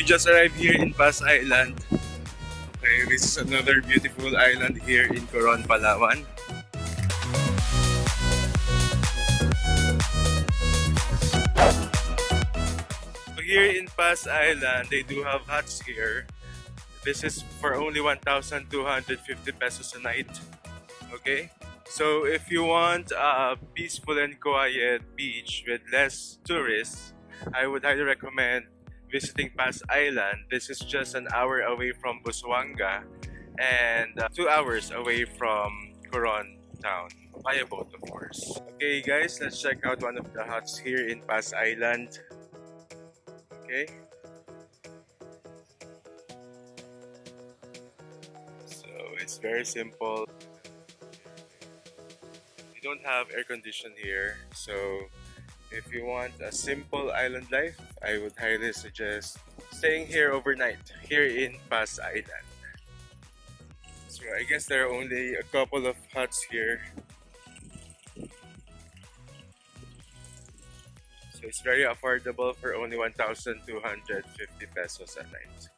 just arrived here in 𝗢𝗪 Island. Okay, this is another beautiful island here in Coron Palawan. So here in 𝗢𝗪 Island, they do have huts here. This is for only 1,250 pesos a night. Okay? So if you want a peaceful and quiet beach with less tourists, I would highly recommend visiting 𝗢𝗪 Island. This is just an hour away from Busuanga and 2 hours away from Coron town. By a boat, of course. Okay guys, let's check out one of the huts here in 𝗢𝗪 Island. Okay. So it's very simple. We don't have air condition here, so if you want a simple island life, I would highly suggest staying here overnight, here in 𝗢𝗪 Island. So I guess there are only a couple of huts here. So it's very affordable for only 1,250 pesos a night.